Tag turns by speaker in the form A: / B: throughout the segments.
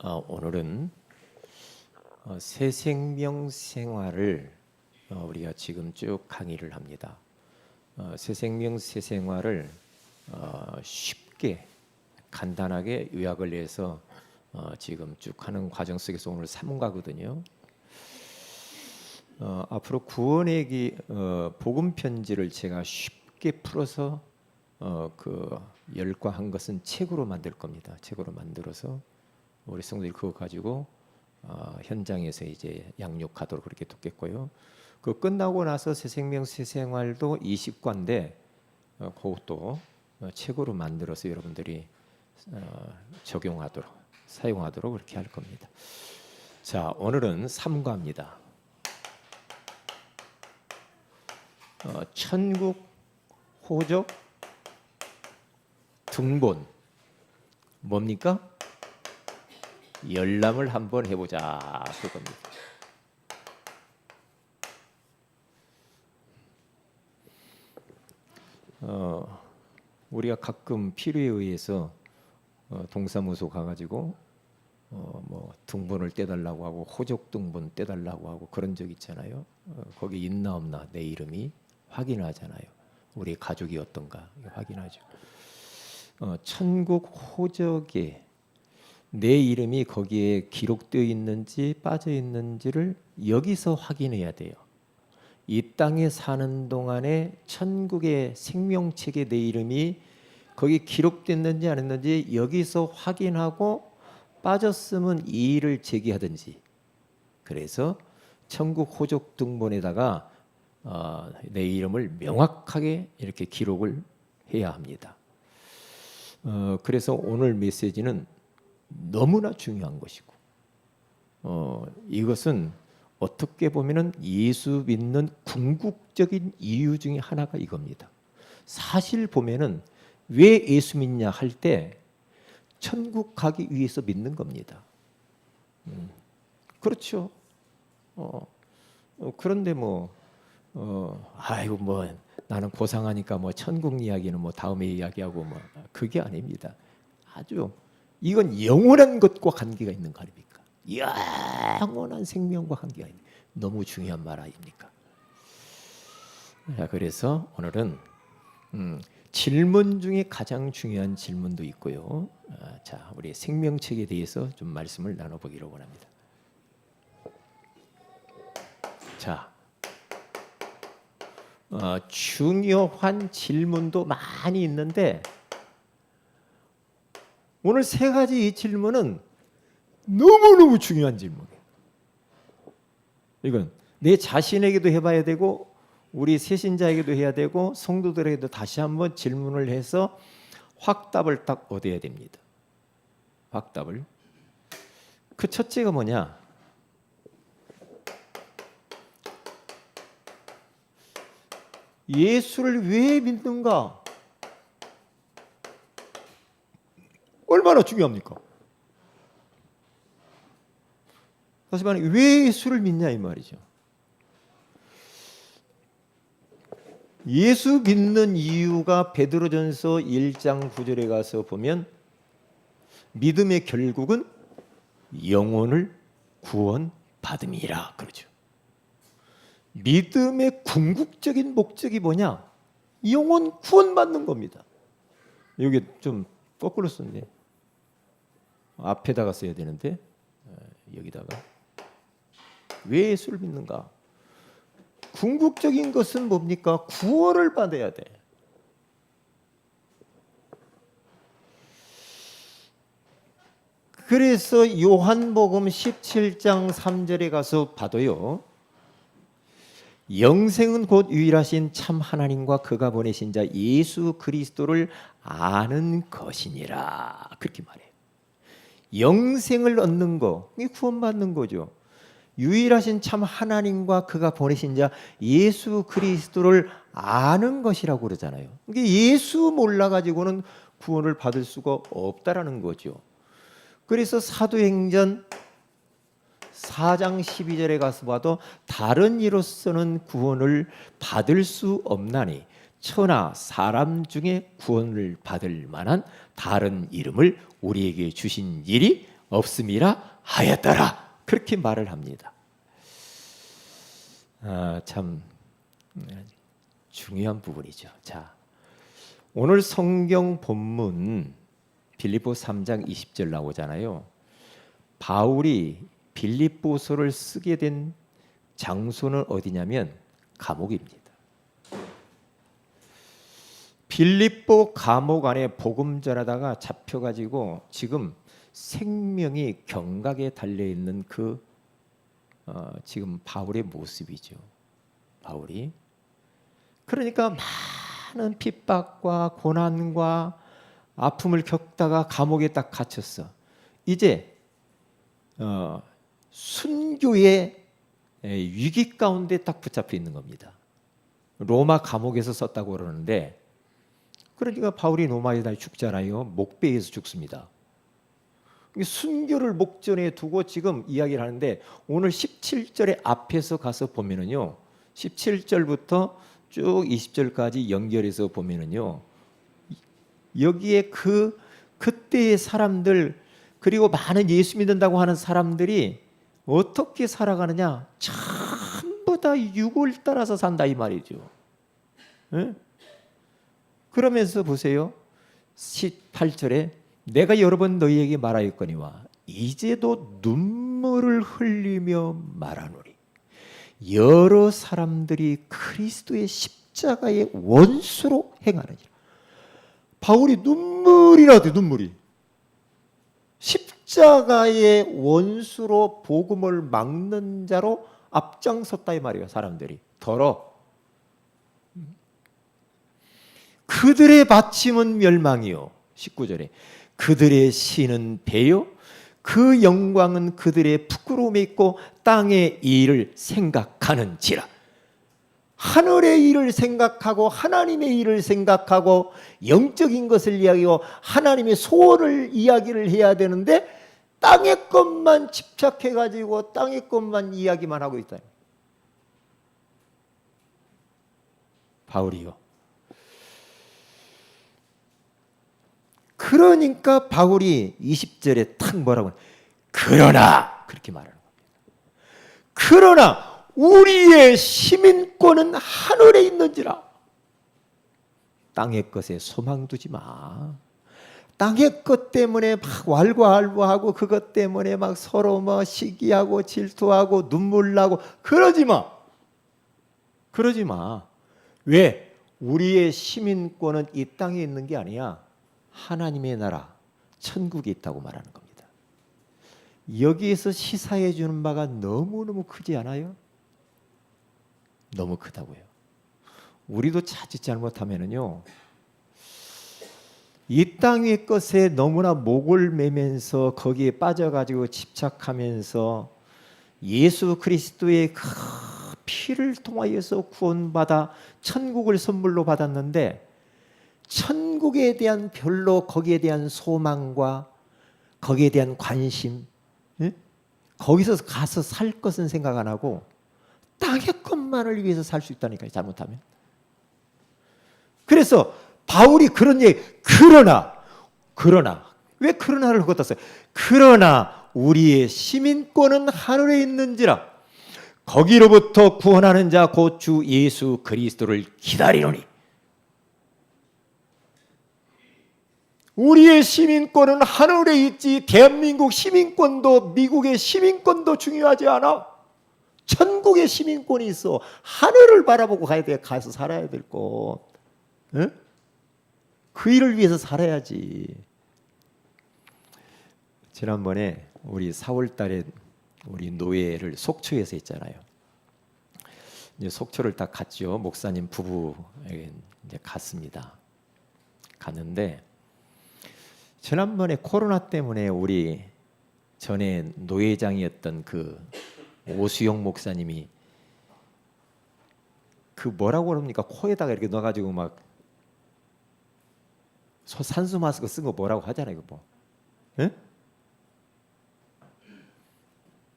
A: 오늘은 새 생명 생활을 우리가 지금 쭉 강의를 합니다. 새 생명 새 생활을 쉽게 간단하게 요약을 해서 지금 쭉 하는 과정 속에서 오늘 3과거든요. 앞으로 구원의 복음 편지를 제가 쉽게 풀어서 열과한 것은 책으로 만들 겁니다. 책으로 만들어서 우리 성도들이 그거 가지고 현장에서 이제 양육하도록 그렇게 돕겠고요. 그 끝나고 나서 새생명 새생활도 20과인데 그것도 책으로 만들어서 여러분들이 적용하도록 사용하도록 그렇게 할 겁니다. 자, 오늘은 3과입니다. 천국 호적 등본 뭡니까? 열람을 한번 해보자 그겁니다. 우리가 가끔 필요에 의해서 동사무소 가가지고 뭐 등본을 떼달라고 하고 호적 등본 떼달라고 하고 그런 적 있잖아요. 거기 있나 없나 내 이름이 확인하잖아요. 우리 가족이 어떤가 확인하죠. 천국 호적에 내 이름이 거기에 기록되어 있는지 빠져 있는지를 여기서 확인해야 돼요. 이 땅에 사는 동안에 천국의 생명책에 내 이름이 거기 기록됐는지 안 했는지 여기서 확인하고 빠졌으면 이의를 제기하든지. 그래서 천국 호적 등본에다가 내 이름을 명확하게 이렇게 기록을 해야 합니다. 그래서 오늘 메시지는 너무나 중요한 것이고 이것은 어떻게 보면은 예수 믿는 궁극적인 이유 중에 하나가 이겁니다. 사실 보면은 왜 예수 믿냐 할 때 천국 가기 위해서 믿는 겁니다. 그렇죠. 그런데 아이고 나는 고상하니까 천국 이야기는 다음에 이야기하고 그게 아닙니다. 아주 이건 영원한 것과 관계가 있는 거 아닙니까? 영원한 생명과 관계가 있는 너무 중요한 말 아닙니까? 그래서 오늘은 질문 중에 가장 중요한 질문도 있고요. 자, 우리 생명책에 대해서 좀 말씀을 나눠보기로 원합니다. 자, 중요한 질문도 많이 있는데 오늘 세 가지 이 질문은 너무너무 중요한 질문이에요. 이건 내 자신에게도 해봐야 되고 우리 새신자에게도 해야 되고 성도들에게도 다시 한번 질문을 해서 확답을 딱 얻어야 됩니다. 확답을. 그 첫째가 뭐냐? 예수를 왜 믿는가? 얼마나 중요합니까? 다시 말해 왜 예수를 믿냐 이 말이죠. 예수 믿는 이유가 베드로전서 1장 9절에 가서 보면 믿음의 결국은 영혼을 구원받음이라 그러죠. 믿음의 궁극적인 목적이 뭐냐? 영혼 구원받는 겁니다. 여기 좀 거꾸로 썼네. 앞에다가 써야 되는데 여기다가 왜 예수를 믿는가? 궁극적인 것은 뭡니까? 구원을 받아야 돼. 그래서 요한복음 17장 3절에 가서 봐도요. 영생은 곧 유일하신 참 하나님과 그가 보내신 자 예수 그리스도를 아는 것이니라. 그렇게 말해요. 영생을 얻는 거, 이게 구원받는 거죠. 유일하신 참 하나님과 그가 보내신 자 예수 그리스도를 아는 것이라고 그러잖아요. 이게 예수 몰라가지고는 구원을 받을 수가 없다라는 거죠. 그래서 사도행전 4장 12절에 가서 봐도 다른 이로서는 구원을 받을 수 없나니 천하 사람 중에 구원을 받을 만한 다른 이름을 우리에게 주신 일이 없음이라 하였더라. 그렇게 말을 합니다. 참 중요한 부분이죠. 자, 오늘 성경 본문 빌립보 3장 20절 나오잖아요. 바울이 빌립보서를 쓰게 된 장소는 어디냐면 감옥입니다. 빌립보 감옥 안에 복음 전하다가 잡혀가지고 지금 생명이 경각에 달려있는 지금 바울의 모습이죠. 바울이 그러니까 많은 핍박과 고난과 아픔을 겪다가 감옥에 딱 갇혔어. 이제 순교의 위기 가운데 딱 붙잡혀 있는 겁니다. 로마 감옥에서 썼다고 그러는데, 그러니까 바울이 로마에 다 죽잖아요. 목배에서 죽습니다. 순교를 목전에 두고 지금 이야기를 하는데, 오늘 17절의 앞에서 가서 보면은요, 17절부터 쭉 20절까지 연결해서 보면은요, 여기에 그때의 사람들, 그리고 많은 예수 믿는다고 하는 사람들이 어떻게 살아가느냐, 전부 다 육을 따라서 산다 이 말이죠. 네? 그러면서 보세요. 18절에 내가 여러 번 너희에게 말하였거니와 이제도 눈물을 흘리며 말하노니 여러 사람들이 그리스도의 십자가의 원수로 행하느니라. 바울이 눈물이라도 눈물이 십자가의 원수로 복음을 막는 자로 앞장섰다 이 말이에요. 사람들이 그들의 받침은 멸망이요. 19절에 그들의 신은 배요 그 영광은 그들의 부끄러움에 있고 땅의 일을 생각하는지라. 하늘의 일을 생각하고 하나님의 일을 생각하고 영적인 것을 이야기하고 하나님의 소원을 이야기를 해야 되는데 땅의 것만 집착해가지고 땅의 것만 이야기만 하고 있다. 바울이요. 그러니까 바울이 20절에 탁 뭐라고 하냐. 그러나 그렇게 말하는 겁니다. 그러나 우리의 시민권은 하늘에 있는지라. 땅의 것에 소망 두지 마. 땅의 것 때문에 막 왈가왈부하고 그것 때문에 막 서로 시기하고 질투하고 눈물 나고 그러지 마. 그러지 마. 왜? 우리의 시민권은 이 땅에 있는 게 아니야. 하나님의 나라, 천국에 있다고 말하는 겁니다. 여기에서 시사해 주는 바가 너무너무 크지 않아요? 너무 크다고요. 우리도 자칫 잘못하면은요, 이 땅의 것에 너무나 목을 매면서 거기에 빠져가지고 집착하면서 예수 그리스도의 그 피를 통하여서 구원받아 천국을 선물로 받았는데 천국에 대한 별로 거기에 대한 소망과 거기에 대한 관심, 거기서 가서 살 것은 생각 안 하고 땅의 것만을 위해서 살 수 있다니까요. 잘못하면. 그래서 바울이 그런 얘기, 그러나 왜 그러나를 갖다 써요? 그러나 우리의 시민권은 하늘에 있는지라 거기로부터 구원하는 자 곧 주 예수 그리스도를 기다리노니. 우리의 시민권은 하늘에 있지. 대한민국 시민권도 미국의 시민권도 중요하지 않아. 천국의 시민권이 있어. 하늘을 바라보고 가야 돼. 가서 살아야 될 곳. 응? 그 일을 위해서 살아야지. 지난번에 우리 4월 달에 우리 노예를 속초에서 했잖아요. 이제 속초를 딱 갔죠. 목사님 부부에게 이제 갔습니다. 갔는데 지난번에 코로나 때문에 우리 전에 노예장이었던 그 오수영 목사님이 그 뭐라고 그럽니까? 코에다가 이렇게 넣어가지고 막 산수 마스크 쓴 거 뭐라고 하잖아요. 뭐, 예?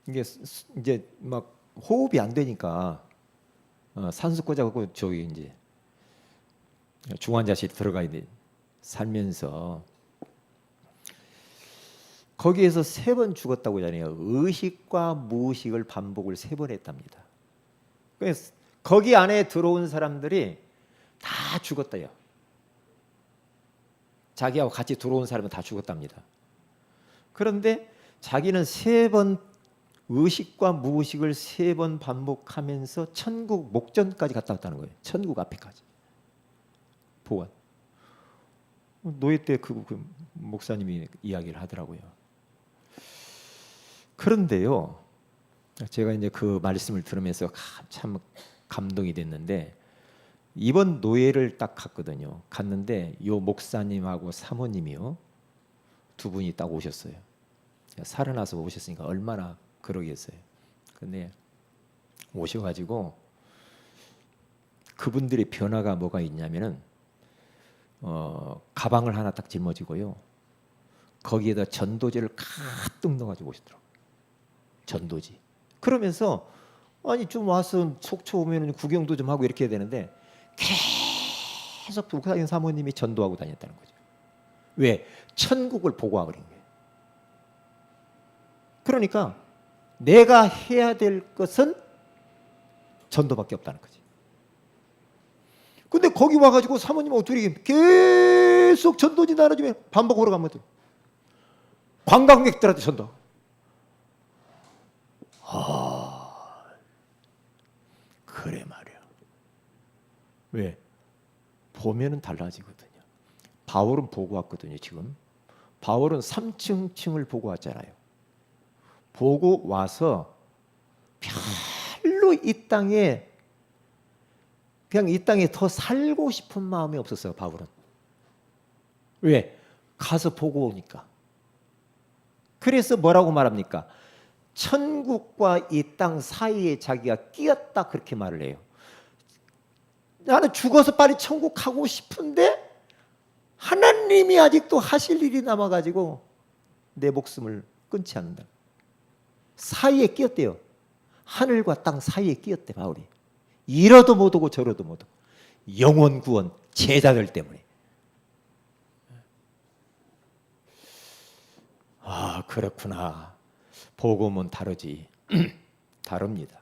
A: 이게 이제 막 호흡이 안 되니까 산수 꽂아갖고 저기 이제 중환자실 들어가 있는 살면서 거기에서 3번 죽었다고 하잖아요. 의식과 무의식을 반복을 3번 했답니다. 그래서 거기 안에 들어온 사람들이 다 죽었다요. 자기하고 같이 들어온 사람은 다 죽었답니다. 그런데 자기는 3번 의식과 무의식을 3번 반복하면서 천국 목전까지 갔다 왔다는 거예요. 천국 앞에까지. 보관. 노예 때 그 목사님이 이야기를 하더라고요. 그런데요, 제가 이제 그 말씀을 들으면서 참 감동이 됐는데, 이번 노예를 딱 갔거든요. 갔는데 요 목사님하고 사모님이요, 2분이 딱 오셨어요. 살아나서 오셨으니까 얼마나 그러겠어요. 근데 오셔가지고 그분들의 변화가 뭐가 있냐면은 가방을 하나 딱 짊어지고요, 거기에다 전도제를 가득 넣어가지고 오시더라고요. 전도지. 그러면서 아니 좀 와서 속초 오면 구경도 좀 하고 이렇게 해야 되는데 계속 북한 사모님이 전도하고 다녔다는 거죠. 왜? 천국을 보고 와버린 거예요. 그러니까 내가 해야 될 것은 전도밖에 없다는 거지. 근데 거기 와가지고 사모님하고 둘이 계속 전도지 나눠주면 반복으로 가면 돼. 관광객들한테 전도. 그래 말이야. 왜? 보면은 달라지거든요. 바울은 보고 왔거든요. 지금 바울은 3층을 보고 왔잖아요. 보고 와서 별로 이 땅에 그냥 이 땅에 더 살고 싶은 마음이 없었어요. 바울은. 왜? 가서 보고 오니까. 그래서 뭐라고 말합니까? 천국과 이 땅 사이에 자기가 끼었다, 그렇게 말을 해요. 나는 죽어서 빨리 천국 가고 싶은데 하나님이 아직도 하실 일이 남아가지고 내 목숨을 끊지 않는다. 사이에 끼었대요. 하늘과 땅 사이에 끼었대 바울이. 이러도 못 오고 저러도 못 오고. 영원 구원 제자들 때문에. 아, 그렇구나. 복음은 다르지. 다릅니다.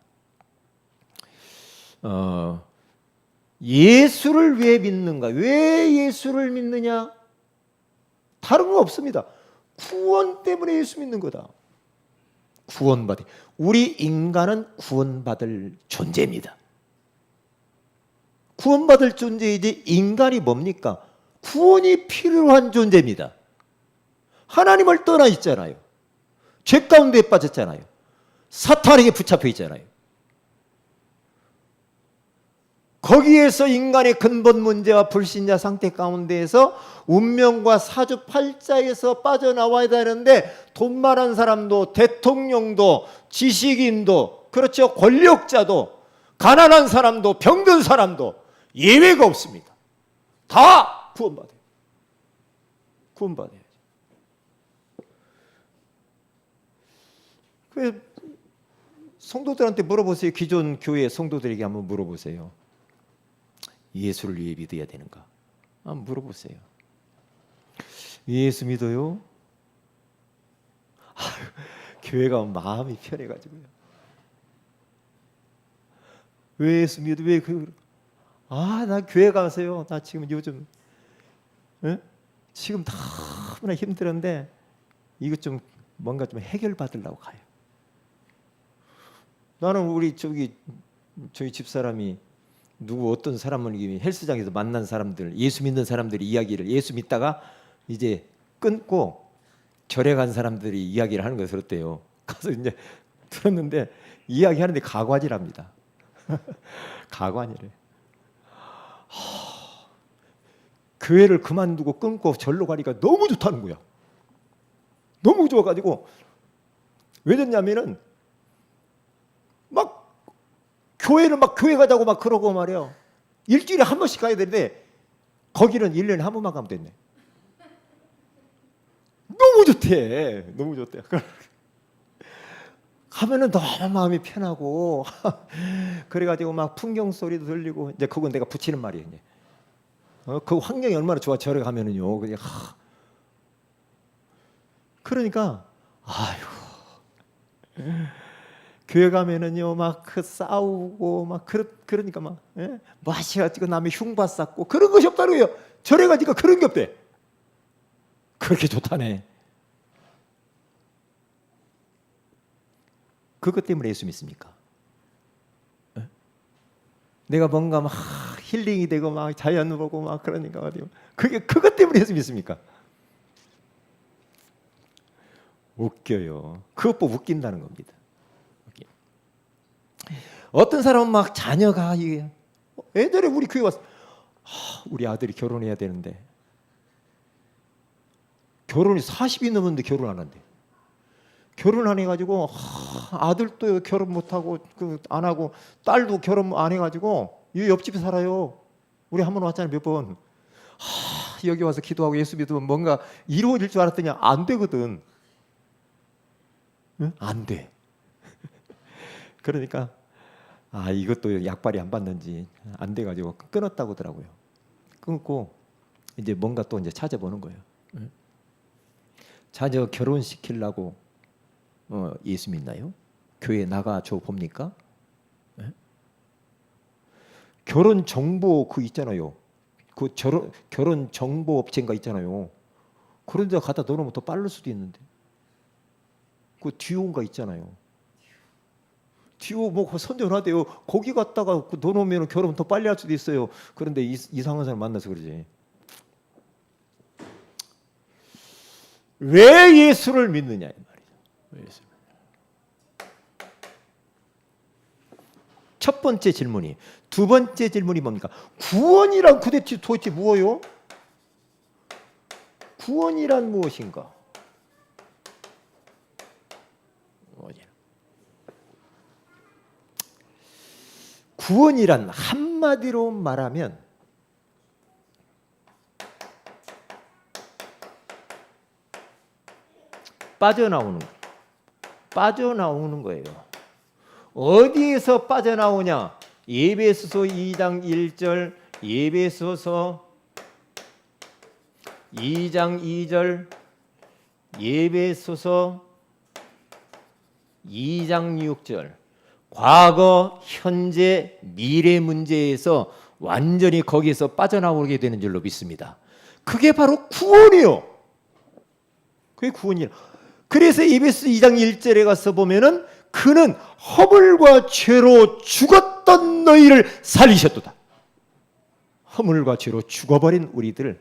A: 예수를 왜 믿는가? 왜 예수를 믿느냐? 다른 거 없습니다. 구원 때문에 예수 믿는 거다. 구원받을. 우리 인간은 구원받을 존재입니다. 구원받을 존재이지 인간이 뭡니까? 구원이 필요한 존재입니다. 하나님을 떠나 있잖아요. 죄 가운데 빠졌잖아요. 사탄에게 붙잡혀 있잖아요. 거기에서 인간의 근본 문제와 불신자 상태 가운데에서 운명과 사주팔자에서 빠져나와야 되는데, 돈 많은 사람도 대통령도 지식인도 그렇죠, 권력자도 가난한 사람도 병든 사람도 예외가 없습니다. 다 구원받아요. 구원받아야죠. 그 성도들한테 물어보세요. 기존 교회 성도들에게 한번 물어보세요. 예수를 왜 믿어야 되는가? 한번 물어보세요. 예수 믿어요? 교회 가면 마음이 편해가지고요. 왜 예수 믿어? 왜 나 교회 가서요. 나 지금 요즘 지금 너무나 힘들었는데 이것 좀 뭔가 좀 해결 받으려고 가요. 나는 저희 집사람이 누구 어떤 사람을 헬스장에서 만난 사람들, 예수 믿는 사람들이 이야기를, 예수 믿다가 이제 끊고 절에 간 사람들이 이야기를 하는 걸 들었대요. 가서 이제 들었는데 이야기하는데 가관이랍니다. 가관이래. 교회를 그만두고 끊고 절로 가니까 너무 좋다는 거야. 너무 좋아가지고 왜 됐냐면은 막 교회를 막 교회 가자고 막 그러고 말이야. 일주일에 한 번씩 가야 되는데 거기는 1년에 한 번만 가면 됐네. 너무 좋대. 너무 좋대. 가면은 너무 마음이 편하고 그래가지고 막 풍경 소리도 들리고, 이제 그건 내가 붙이는 말이에요. 이제. 그 환경이 얼마나 좋아. 절에 가면은요. 그냥 그러니까 아이고, 교회 가면은요 막 그 싸우고 막 그러니까 막 마시가지고 남의 흉봐 쌓고 그런 것이 없다는 거예요. 절에 가니까 그런 게 없대. 그렇게 좋다네. 그것 때문에 예수 믿습니까? 내가 뭔가 막 힐링이 되고 막 자연 보고 막 그러니까 어디요? 그게 그것 때문에 예수 믿습니까? 웃겨요. 그것 보고 웃긴다는 겁니다. 어떤 사람은 막 자녀가 이게 예전에 우리 교회 왔어. 우리 아들이 결혼해야 되는데 결혼이 40이 넘었는데 결혼 안 한대. 결혼 안 해가지고 아들도 결혼 못하고 안 하고 딸도 결혼 안 해가지고 이 옆집에 살아요. 우리 한 번 왔잖아요. 몇 번. 여기 와서 기도하고 예수 믿으면 뭔가 이루어질 줄 알았더니 안 되거든. 응? 안 돼. 그러니까 이것도 약발이 안 받는지 안 돼가지고 끊었다고 하더라고요. 끊고 이제 뭔가 또 이제 찾아보는 거예요. 응? 자녀 결혼시키려고 예수 믿나요? 교회 나가줘 봅니까? 네? 결혼 정보 그 있잖아요. 그 결혼 정보 업체인가 있잖아요. 그런 데 갖다 넣어놓으면 더 빠를 수도 있는데. 그 듀오인가 있잖아요. 듀오 뭐 선전하대요. 거기 갔다가 넣어놓으면 결혼 더 빨리 할 수도 있어요. 그런데 이상한 사람 만나서 그러지. 왜 예수를 믿느냐 이 말이죠. 왜 예수? 첫 번째 질문이. 두 번째 질문이 뭡니까? 구원이란 도대체 무엇요? 구원이란 무엇인가? 구원이란 한마디로 말하면 빠져나오는 거예요. 어디에서 빠져나오냐? 에베소서 2장 1절, 에베소서 2장 2절, 에베소서 2장 6절. 과거, 현재, 미래 문제에서 완전히 거기에서 빠져나오게 되는 줄로 믿습니다. 그게 바로 구원이요. 그게 구원이에요. 그래서 에베소 2장 1절에 가서 보면은 그는 허물과 죄로 죽었던 너희를 살리셨도다. 허물과 죄로 죽어버린 우리들,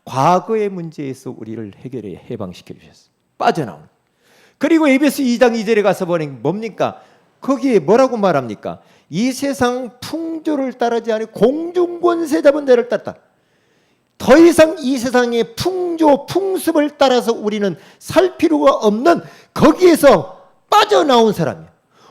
A: 과거의 문제에서 우리를 해방시켜 주셨어요. 빠져나오는. 그리고 에베소 2장 2절에 가서 보니 뭡니까? 거기에 뭐라고 말합니까? 이 세상 풍조를 따르지 않고 공중권세 잡은 데를 따랐다. 더 이상 이 세상의 풍조, 풍습을 따라서 우리는 살 필요가 없는 거기에서 빠져나온 사람이에요.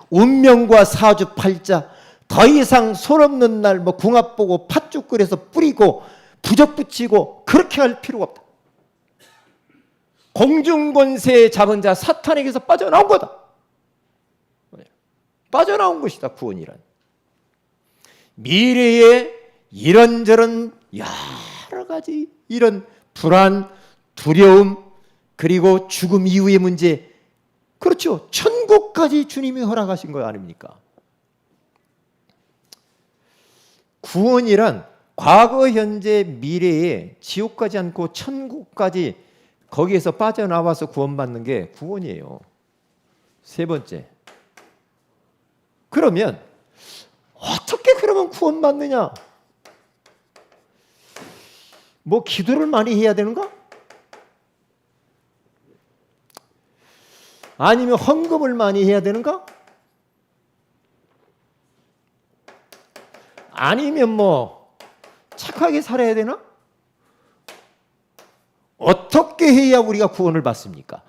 A: 운명과 사주팔자, 더 이상 손 없는 날 뭐 궁합 보고 팥죽 끓여서 뿌리고 부적 붙이고 그렇게 할 필요가 없다. 공중권세 잡은 자 사탄에게서 빠져나온 거다. 빠져나온 것이다. 구원이란. 미래에 이런저런 여러 가지 이런 불안, 두려움, 그리고 죽음 이후의 문제, 그렇죠. 천국까지 주님이 허락하신 거 아닙니까? 구원이란 과거, 현재, 미래에 지옥 가지 않고 천국까지 거기에서 빠져나와서 구원받는 게 구원이에요. 세 번째. 그러면 어떻게 그러면 구원받느냐? 뭐 기도를 많이 해야 되는가? 아니면 헌금을 많이 해야 되는가? 아니면 뭐 착하게 살아야 되나? 어떻게 해야 우리가 구원을 받습니까?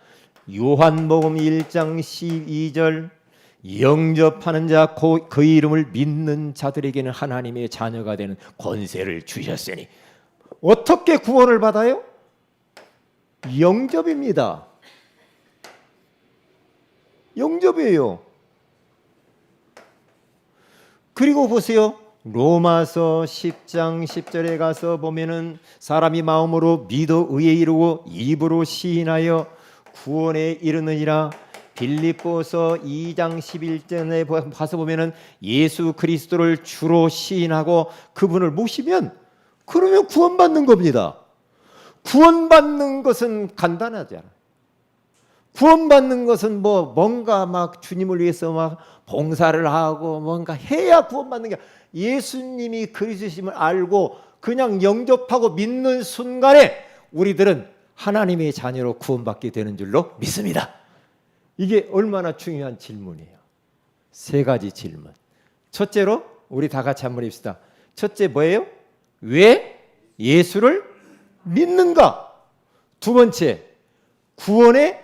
A: 요한복음 1장 12절 영접하는 자 그 이름을 믿는 자들에게는 하나님의 자녀가 되는 권세를 주셨으니. 어떻게 구원을 받아요? 영접입니다. 영접이에요. 그리고 보세요. 로마서 10장 10절에 가서 보면은 사람이 마음으로 믿어 의에 이르고 입으로 시인하여 구원에 이르느니라. 빌립보서 2장 11절에 봐서 보면은 예수 그리스도를 주로 시인하고 그분을 모시면 그러면 구원받는 겁니다. 구원받는 것은 간단하잖아. 구원받는 것은 뭔가 막 주님을 위해서 막 봉사를 하고 뭔가 해야 구원받는 게 아니라 예수님이 그리스도심을 알고 그냥 영접하고 믿는 순간에 우리들은 하나님의 자녀로 구원받게 되는 줄로 믿습니다. 이게 얼마나 중요한 질문이에요. 세 가지 질문. 첫째로 우리 다 같이 한번 해봅시다. 첫째 뭐예요? 왜 예수를 믿는가? 두 번째, 구원이란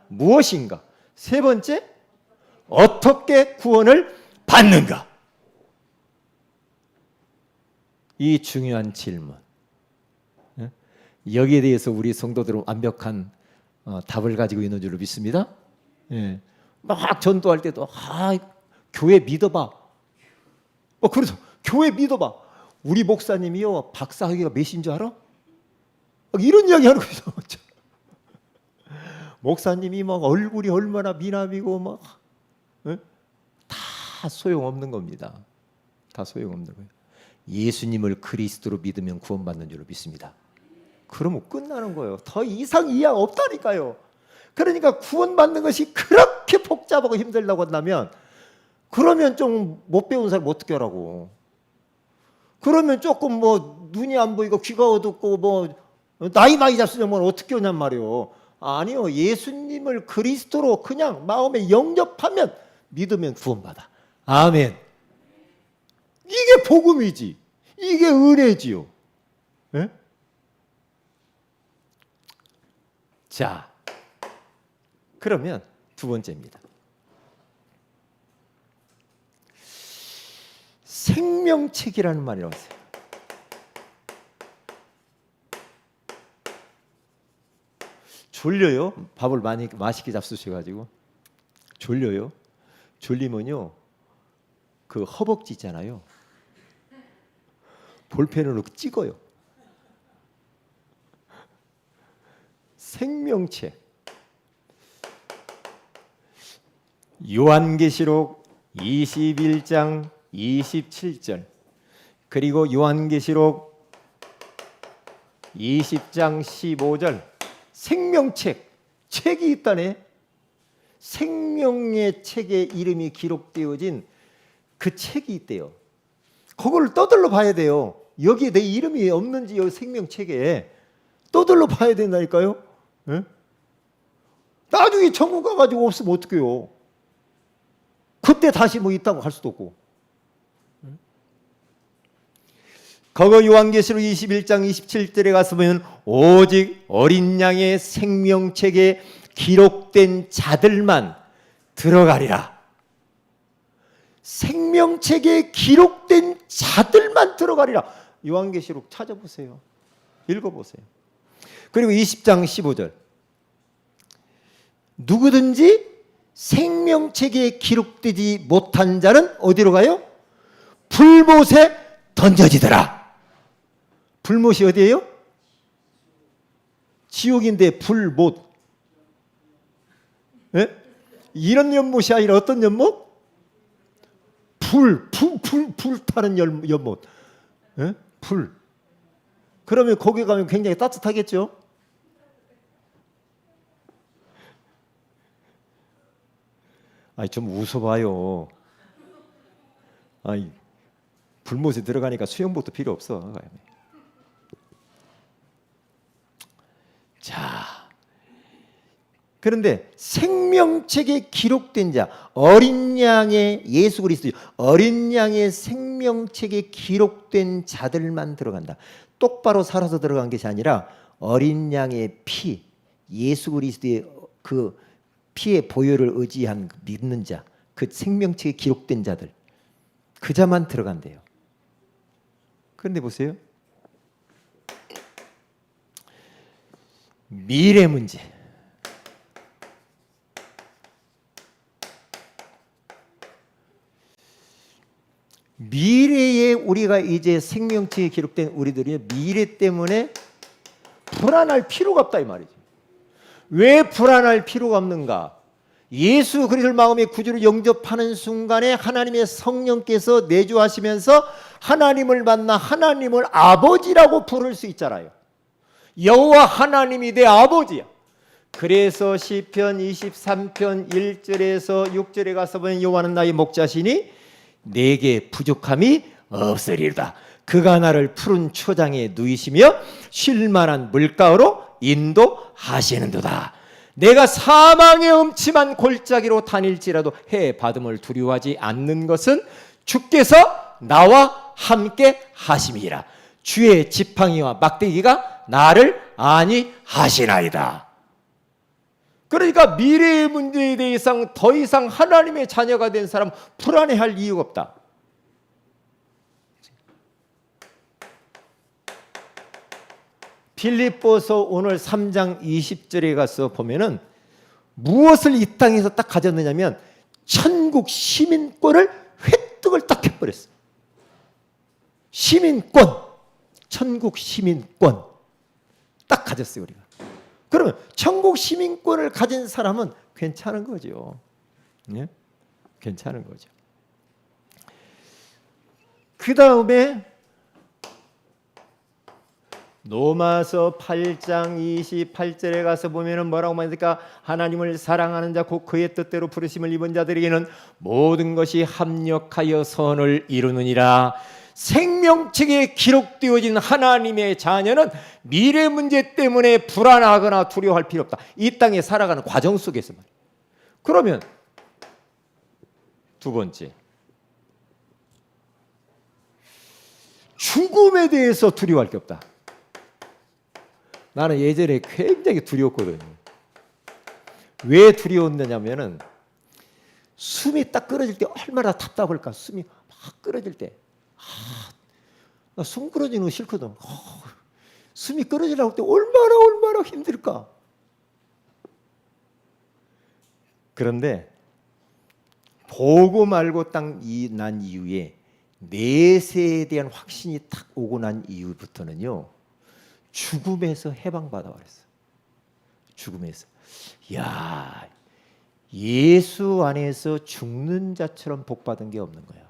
A: 무엇인가? 세 번째, 어떻게 구원을 받는가? 이 중요한 질문. 여기에 대해서 우리 성도들은 완벽한 답을 가지고 있는 줄로 믿습니다. 막 전도할 때도 교회 믿어봐. 그래서 교회 믿어봐. 우리 목사님이요 박사학위가 몇인 줄 알아? 이런 이야기 하는 거죠. 목사님이 막 얼굴이 얼마나 미남이고 다 소용없는 겁니다. 다 소용없는 거예요. 예수님을 그리스도로 믿으면 구원받는 줄로 믿습니다. 그러면 끝나는 거예요. 더 이상 이해가 없다니까요. 그러니까 구원받는 것이 그렇게 복잡하고 힘들다고 한다면 그러면 좀 못 배운 사람 어떻게 하라고. 그러면 조금 눈이 안 보이고 귀가 어둡고 나이 많이 잡수면 어떻게 하냔 말이에요. 아니요. 예수님을 그리스도로 그냥 마음에 영접하면 믿으면 구원받아. 아멘. 이게 복음이지. 이게 은혜지요. 네? 자, 그러면 두 번째입니다. 생명책이라는 말이 나왔어요. 졸려요? 밥을 많이 맛있게 잡수셔가지고 졸려요? 졸리면요 그 허벅지 있잖아요. 볼펜으로 찍어요. 생명책. 요한계시록 21장 27절 그리고 요한계시록 20장 15절 생명책, 책이 있다네. 생명의 책에 이름이 기록되어진 그 책이 있대요. 그걸 떠들러 봐야 돼요. 여기에 내 이름이 없는지 여기 생명책에 떠들러 봐야 된다니까요. 네? 나중에 천국 가가지고 없으면 어떡해요. 그때 다시 있다고 할 수도 없고. 거기 요한계시록 21장 27절에 가서 보면 오직 어린 양의 생명책에 기록된 자들만 들어가리라. 생명책에 기록된 자들만 들어가리라. 요한계시록 찾아보세요. 읽어보세요. 그리고 20장 15절 누구든지 생명책에 기록되지 못한 자는 어디로 가요? 불못에 던져지더라. 불못이 어디예요? 지옥인데 불못. 네? 이런 연못이 아니라 어떤 연못? 불타는 연못. 네? 불. 그러면 거기 가면 굉장히 따뜻하겠죠? 좀 웃어봐요. 불못에 들어가니까 수영복도 필요 없어. 자, 그런데 생명책에 기록된 자, 어린 양의 예수 그리스도, 어린 양의 생명책에 기록된 자들만 들어간다. 똑바로 살아서 들어간 것이 아니라 어린 양의 피, 예수 그리스도의 그 피의 보혈을 의지한 믿는 자, 그 생명책에 기록된 자들, 그 자만 들어간대요. 그런데 보세요. 미래 문제. 미래에 우리가 이제 생명책에 기록된 우리들이 미래 때문에 불안할 필요가 없다 이 말이죠. 왜 불안할 필요가 없는가? 예수 그리스도를 마음의 구주로 영접하는 순간에 하나님의 성령께서 내주하시면서 하나님을 만나 하나님을 아버지라고 부를 수 있잖아요. 여호와 하나님이 내 아버지야. 그래서 시편 23편 1절에서 6절에 가서 보면 여호와는 나의 목자시니 내게 부족함이 없으리로다. 그가 나를 푸른 초장에 누이시며 쉴만한 물가로 인도하시는도다. 내가 사망의 음침한 골짜기로 다닐지라도 해 받음을 두려워하지 않는 것은 주께서 나와 함께 하심이라. 주의 지팡이와 막대기가 나를 안위하시나이다. 그러니까 미래의 문제에 대해서 더 이상 하나님의 자녀가 된 사람은 불안해할 이유가 없다. 빌립보서 오늘 3장 20절에 가서 보면은 무엇을 이 땅에서 딱 가졌느냐면 천국 시민권을 획득을 딱 해버렸어. 시민권, 천국 시민권 딱 가졌어요 우리가. 그러면 천국 시민권을 가진 사람은 괜찮은 거죠. 네? 괜찮은 거죠. 그 다음에 로마서 8장 28절에 가서 보면은 뭐라고 말합니까? 하나님을 사랑하는 자 곧 그의 뜻대로 부르심을 입은 자들에게는 모든 것이 합력하여 선을 이루느니라. 생명책에 기록되어진 하나님의 자녀는 미래 문제 때문에 불안하거나 두려워할 필요 없다. 이 땅에 살아가는 과정 속에서만. 그러면 두 번째, 죽음에 대해서 두려워할 게 없다. 나는 예전에 굉장히 두려웠거든요. 왜 두려웠느냐면은 숨이 딱 끊어질 때 얼마나 답답할까. 숨이 막 끊어질 때. 나 숨 끊어지는 거 싫거든. 숨이 끊어지려고 할 때 얼마나 힘들까. 그런데 보고 말고 딱 난 이후에 내세에 대한 확신이 딱 오고 난 이후부터는요. 죽음에서 해방받아 버렸어. 죽음에서. 야, 예수 안에서 죽는 자처럼 복받은 게 없는 거야.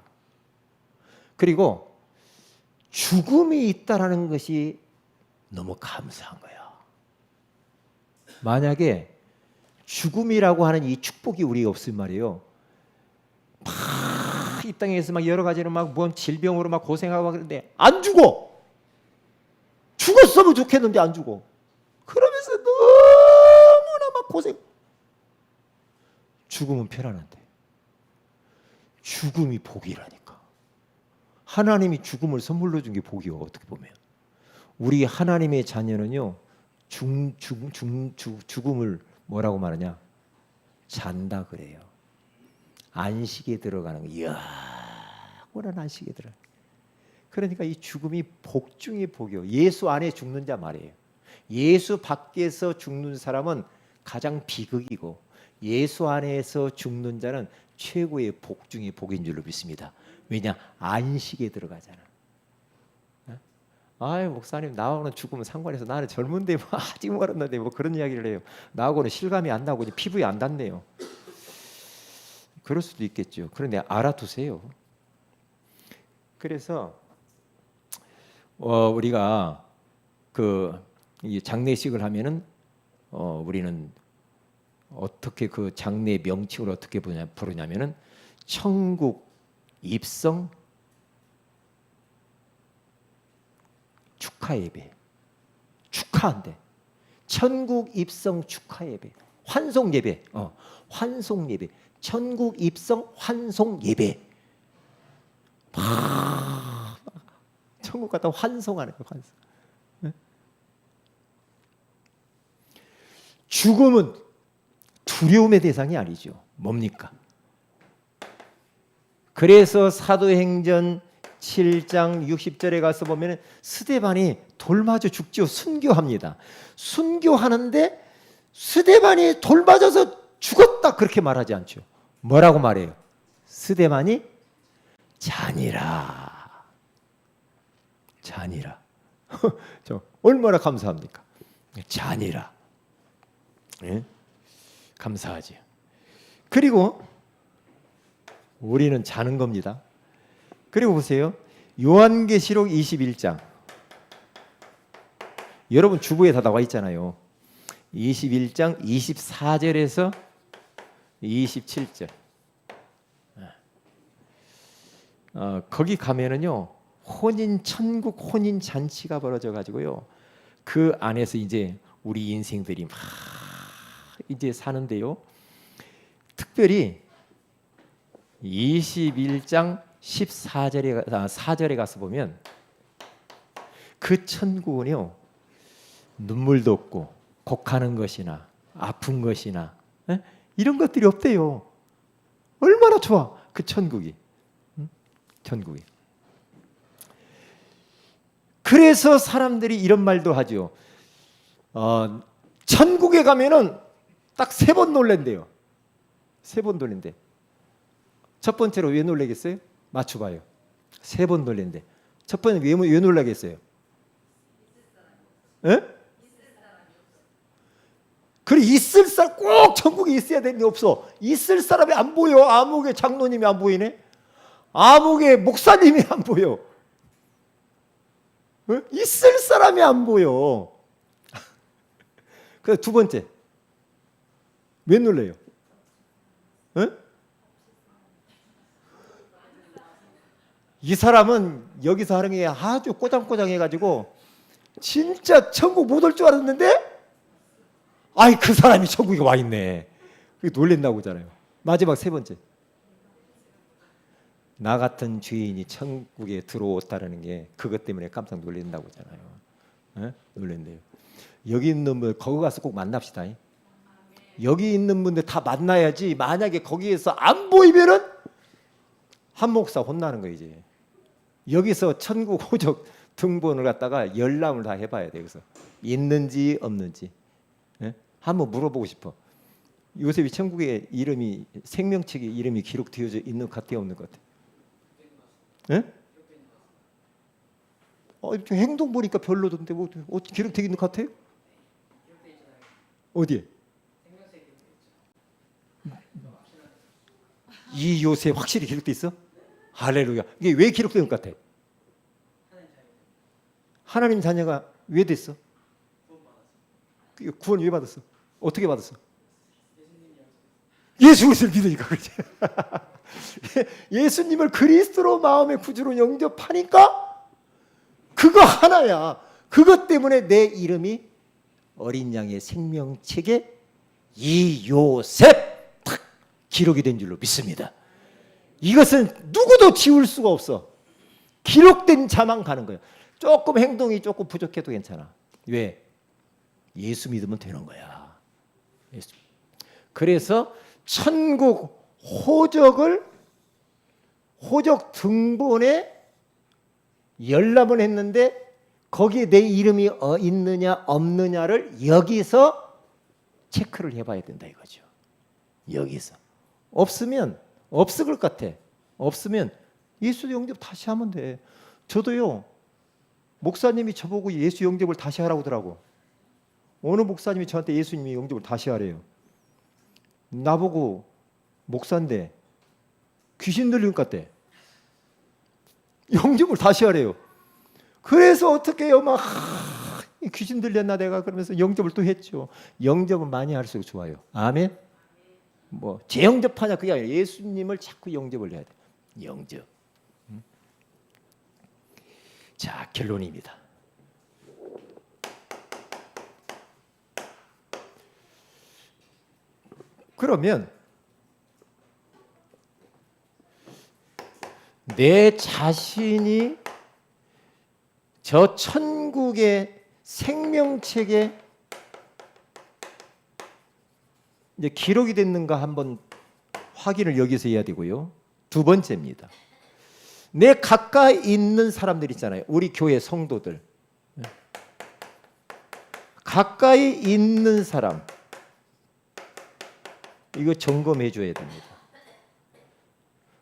A: 그리고 죽음이 있다라는 것이 너무 감사한 거야. 만약에 죽음이라고 하는 이 축복이 우리가 없으면 말이에요. 막 이 땅에서 막 여러 가지로 막 뭔 질병으로 막 고생하고 그러는데 안 죽어. 죽었으면 좋겠는데 안 죽어. 그러면서 너무나 막 고생. 죽음은 편안한데. 죽음이 복이라니까. 하나님이 죽음을 선물로 준 게 복이요. 어떻게 보면. 우리 하나님의 자녀는요. 죽음을 뭐라고 말하냐? 잔다 그래요. 안식에 들어가는 거. 이야, 오늘 안식에 들어. 그러니까 이 죽음이 복 중의 복이요. 예수 안에 죽는 자 말이에요. 예수 밖에서 죽는 사람은 가장 비극이고 예수 안에서 죽는 자는 최고의 복 중의 복인 줄로 믿습니다. 왜냐? 안식에 들어가잖아. 아유 목사님 나하고는 죽으면 상관해서 나는 젊은데 뭐 아직 멀었는데 뭐 그런 이야기를 해요. 나하고는 실감이 안 나고 피부에 안 닿네요. 그럴 수도 있겠죠. 그런데 알아두세요. 그래서 우리가 이 장례식을 하면은 우리는 어떻게 그 장례 명칭을 어떻게 부르냐면은 천국 입성 축하 예배. 축하한대. 천국 입성 축하 예배. 환송 예배. 환송 예배. 천국 입성 환송 예배. 천국 갔다 환송하는 거예요. 환송. 네? 죽음은 두려움의 대상이 아니죠. 뭡니까? 그래서 사도행전 7장 60절에 가서 보면 스데반이 돌 맞아 죽지요. 순교합니다. 순교하는데 스데반이 돌 맞아서 죽었다 그렇게 말하지 않죠. 뭐라고 말해요? 스데반이 잔이라. 잔이라. 저 얼마나 감사합니까? 잔이라. 예? 감사하지. 그리고 우리는 자는 겁니다. 그리고 보세요. 요한계시록 21장. 여러분 주부에 다 나와 있잖아요. 21장 24절에서 27절. 거기 가면은요. 천국 혼인 잔치가 벌어져 가지고요. 그 안에서 이제 우리 인생들이 막 이제 사는데요. 특별히 21장 4절에 가서 보면 그 천국은요. 눈물도 없고 곡하는 것이나 아픈 것이나 이런 것들이 없대요. 얼마나 좋아 그 천국이. 천국이. 그래서 사람들이 이런 말도 하죠. 천국에 가면은 딱 3번 놀랜대요. 3번 놀랜대. 첫 번째로 왜 놀라겠어요? 맞춰봐요. 3번 놀랜대. 첫 번째 왜 놀라겠어요? 에? 그래 있을 사람 꼭 천국에 있어야 되는 게 없어. 있을 사람이 안 보여. 암흑의 장로님이 안 보이네. 암흑의 목사님이 안 보여. 에? 있을 사람이 안 보여. 그래서 두 번째 왜 놀래요? 에? 이 사람은 여기서 하는 게 아주 꼬장꼬장해가지고 진짜 천국 못 올 줄 알았는데 아이 그 사람이 천국에 와 있네. 그게 놀랬다고 하잖아요. 마지막 3번째. 나 같은 죄인이 천국에 들어왔다는 게 그것 때문에 깜짝 놀란다고 하잖아요. 놀란대요. 여기 있는 분들 거기 가서 꼭 만납시다. 여기 있는 분들 다 만나야지. 만약에 거기에서 안 보이면은 한 목사 혼나는 거예요. 이제 여기서 천국 호적 등본을 갖다가 열람을 다 해봐야 돼. 그래서 있는지 없는지 한번 물어보고 싶어. 요셉이 천국에 이름이 생명책에 이름이 기록되어져 있는 것 같아요, 없는 것 같아요? 행동 보니까 별로던데 뭐 어떻게 기록되어 있는 것 같아요? 어디에? 이 요셉 확실히 기록돼 있어? 할렐루야. 이게 왜 기록된 것 같아? 하나님 자녀가 왜 됐어? 구원 왜 받았어? 어떻게 받았어? 예수 그리스도를 믿으니까 그렇지. 예수님을 그리스도로 마음의 구주로 영접하니까 그거 하나야. 그것 때문에 내 이름이 어린 양의 생명책에 이요셉 탁 기록이 된 줄로 믿습니다. 이것은 누구도 지울 수가 없어. 기록된 자만 가는 거예요. 조금 행동이 조금 부족해도 괜찮아. 왜? 예수 믿으면 되는 거야. 예수. 그래서 천국 호적 등본에 열람을 했는데 거기에 내 이름이 있느냐 없느냐를 여기서 체크를 해봐야 된다 이거죠. 여기서 없으면 없을 것 같아. 없으면 예수 영접 다시 하면 돼. 저도요. 목사님이 저보고 예수 영접을 다시 하라고 하더라고. 어느 목사님이 저한테 예수님이 영접을 다시 하래요. 나보고 목사인데 귀신 들린 것 같대. 영접을 다시 하래요. 그래서 어떻게 해요? 막 귀신 들렸나 내가 그러면서 영접을 또 했죠. 영접은 많이 할수록 좋아요. 아멘. 뭐 재영접하냐 그게 아니라 예수님을 자꾸 영접을 해야 돼. 영접. 자, 결론입니다. 그러면 내 자신이 저 천국의 생명책에 이제 기록이 됐는가 한번 확인을 여기서 해야 되고요. 두 번째입니다. 내 가까이 있는 사람들 있잖아요. 우리 교회 성도들. 가까이 있는 사람. 이거 점검해 줘야 됩니다.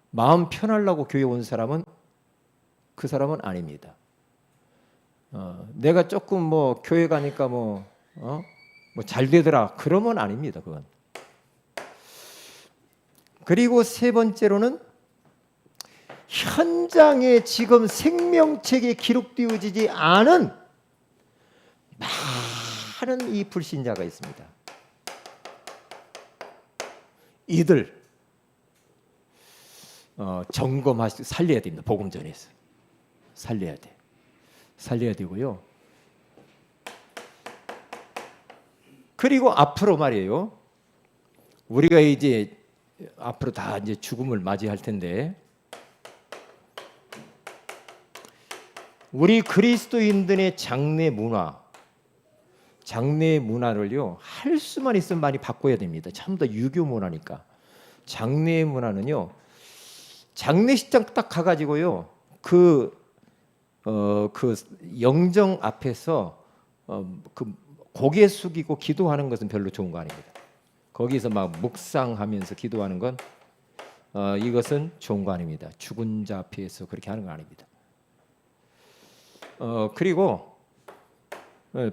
A: 마음 편하려고 교회 온 사람은 그 사람은 아닙니다. 내가 조금 뭐 교회 가니까 뭐 잘 되더라 그러면 아닙니다. 그건. 그리고 세 번째로는 현장에 지금 생명책에 기록되어지지 않은 많은 이 불신자가 있습니다. 이들 점검하시고 살려야 됩니다. 복음 전에서 살려야 돼. 살려야 되고요. 그리고 앞으로 말이에요. 우리가 이제 앞으로 다 이제 죽음을 맞이할 텐데 우리 그리스도인들의 장래 문화를요 할 수만 있으면 많이 바꿔야 됩니다. 참 더 유교 문화니까. 장래 문화는요 장례식장 딱 가가지고요 그 영정 앞에서 그 고개 숙이고 기도하는 것은 별로 좋은 거 아닙니다. 거기서 막 묵상하면서 기도하는 건 이것은 좋은 거 아닙니다. 죽은 자 앞에서 그렇게 하는 거 아닙니다. 그리고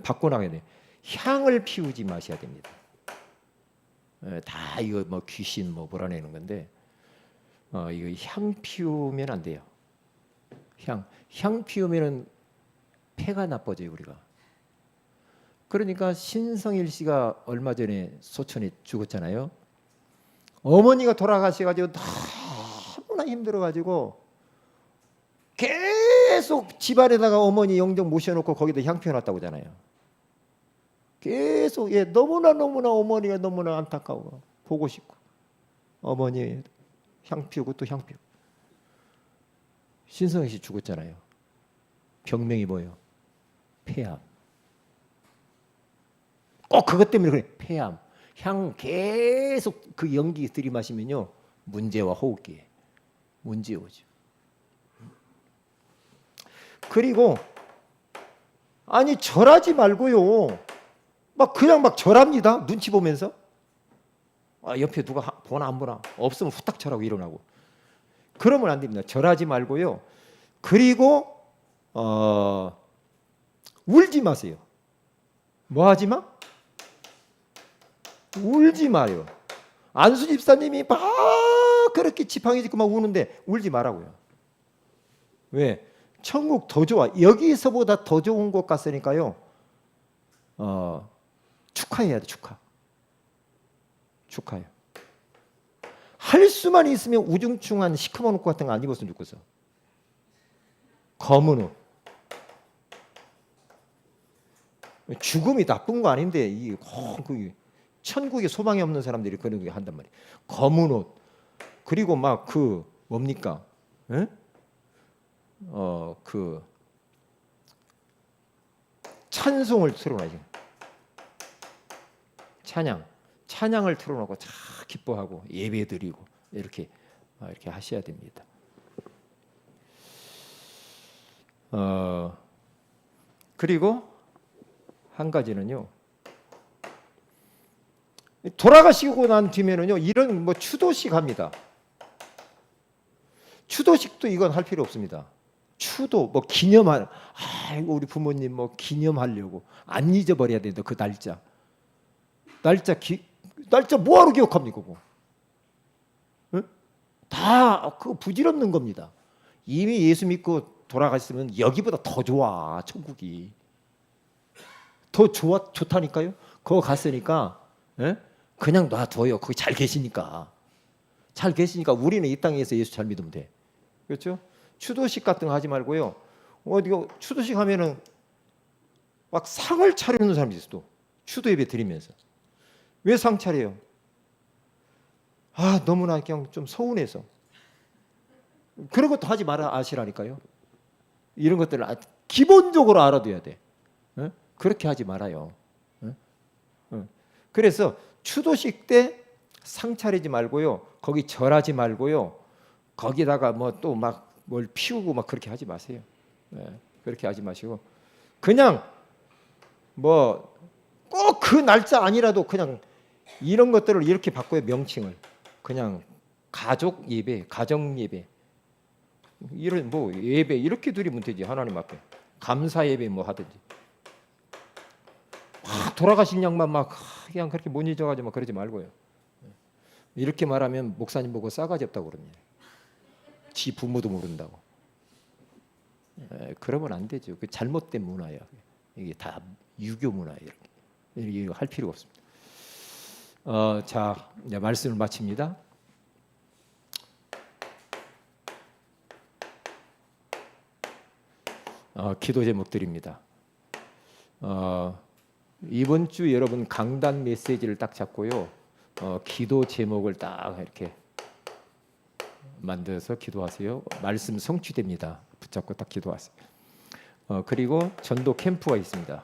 A: 바꿔 나가야 돼요. 향을 피우지 마셔야 됩니다. 다 이거 뭐 귀신 뭐 몰아내는 건데 이거 향 피우면 안 돼요. 향 피우면은 폐가 나빠져요 우리가. 그러니까 신성일 씨가 얼마 전에 소천에 죽었잖아요. 어머니가 돌아가셔가지고 너무나 힘들어가지고 계속 집안에다가 어머니 영정 모셔놓고 거기다 향 피워놨다고잖아요. 계속 너무나 어머니가 너무나 안타까워 보고 싶고 어머니 향 피우고 또 향 피우고. 신성일 씨 죽었잖아요. 병명이 뭐예요? 폐암. 꼭 그것 때문에 그래. 폐암. 향 계속 그 연기 들이마시면요 문제와 호흡기에 문제 오죠. 그리고 아니 절하지 말고요. 그냥 절합니다. 눈치 보면서. 옆에 누가 보나 안 보나. 없으면 후딱 절하고 일어나고. 그러면 안 됩니다. 절하지 말고요. 그리고 울지 마세요. 뭐 하지 마? 울지 마요. 안수 집사님이 막 그렇게 지팡이 짚고 막 우는데 울지 말라고요. 왜? 천국 더 좋아. 여기서보다 더 좋은 곳 갔으니까요. 축하해야 돼. 축하해요. 할 수만 있으면 우중충한 시커먼 옷 같은 거 안 입었으면 좋겠어. 검은 옷. 죽음이 나쁜 거 아닌데 천국에 소망이 없는 사람들이 그런 거 한단 말이에요. 검은 옷. 그리고 뭡니까? 에? 찬송을 틀어놔야지. 찬양을 틀어놓고 다 기뻐하고 예배드리고 이렇게 하셔야 됩니다. 그리고 한 가지는요. 돌아가시고 난 뒤면은요 이런 추도식 합니다. 추도식도 이건 할 필요 없습니다. 추도 우리 부모님 기념하려고 안 잊어버려야 된다. 그 날짜 뭐하러 기억합니까? 그거? 응? 다 그거 부질없는 겁니다. 이미 예수 믿고 돌아가셨으면 여기보다 더 좋아. 천국이 더 좋다니까요. 그거 갔으니까 그냥 놔둬요. 거기 잘 계시니까 우리는 이 땅에서 예수 잘 믿으면 돼. 그렇죠? 추도식 같은 거 하지 말고요. 어디가 추도식 하면은 상을 차리는 사람이 있어. 또 추도 예배 드리면서 왜 상 차려요? 너무나 그냥 좀 서운해서. 그런 것도 하지 말아 아시라니까요. 이런 것들을 기본적으로 알아둬야 돼. 그렇게 하지 말아요. 그래서 추도식 때 상 차리지 말고요. 거기 절하지 말고요. 거기다가 또 뭘 피우고 그렇게 하지 마세요. 그렇게 하지 마시고 그냥 꼭 그 날짜 아니라도 그냥 이런 것들을 이렇게 바꿔요. 명칭을 그냥 가족 예배, 가정 예배, 이런 예배 이렇게 드리면 되지. 하나님 앞에 감사 예배 하든지 돌아가신 양반 막 그냥 그렇게 못 잊어가지고 막 그러지 말고요. 이렇게 말하면 목사님 보고 싸가지 없다고 그럽니다. 지 부모도 모른다고. 그러면 안 되죠. 그 잘못된 문화야. 이게 다 유교 문화 이렇게 할 필요가 없습니다. 자, 이제 말씀을 마칩니다. 기도 제목드립니다. 이번 주 여러분 강단 메시지를 딱 잡고요. 기도 제목을 딱 이렇게 만들어서 기도하세요. 말씀 성취됩니다. 붙잡고 딱 기도하세요. 그리고 전도 캠프가 있습니다.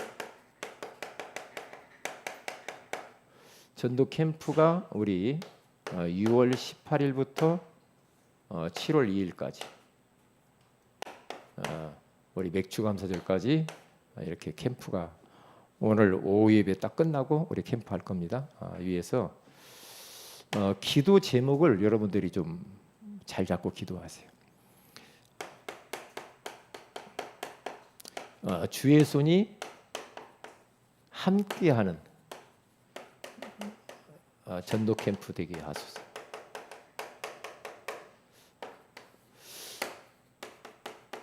A: 전도 캠프가 우리 6월 18일부터 7월 2일까지 우리 맥주감사절까지 이렇게 캠프가 오늘 오후 예배 딱 끝나고 우리 캠프 할 겁니다. 위에서 기도 제목을 여러분들이 좀 잘 잡고 기도하세요. 주의 손이 함께하는 전도 캠프 되게 하소서.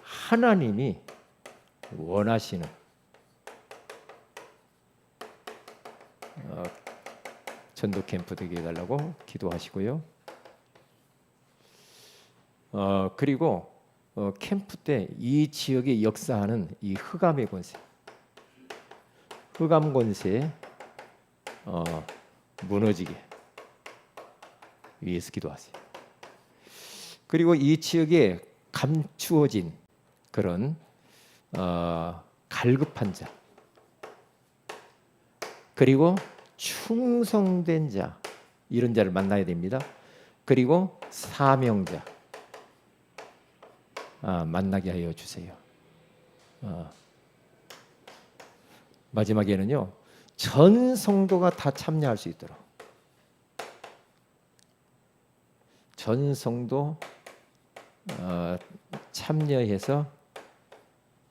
A: 하나님이 원하시는 전도 캠프 되게 해달라고 기도하시고요. 그리고 캠프 때 이 지역에 역사하는 이 흑암의 권세, 흑암 권세 무너지게 위해서 기도하세요. 그리고 이 지역에 감추어진 그런 갈급한 자, 그리고 충성된 자, 이런 자를 만나야 됩니다. 그리고 사명자 만나게 하여 주세요. 마지막에는요, 전 성도가 다 참여할 수 있도록 전 성도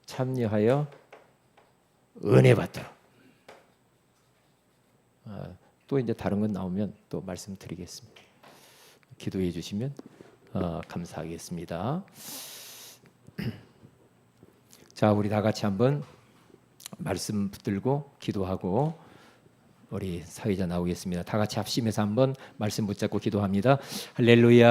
A: 참여하여 은혜 받도록. 또 이제 다른 건 나오면 또 말씀드리겠습니다. 기도해 주시면 감사하겠습니다. 자, 우리 다 같이 한번 말씀 붙들고 기도하고 우리 사회자 나오겠습니다. 다 같이 합심해서 한번 말씀 붙잡고 기도합니다. 할렐루야.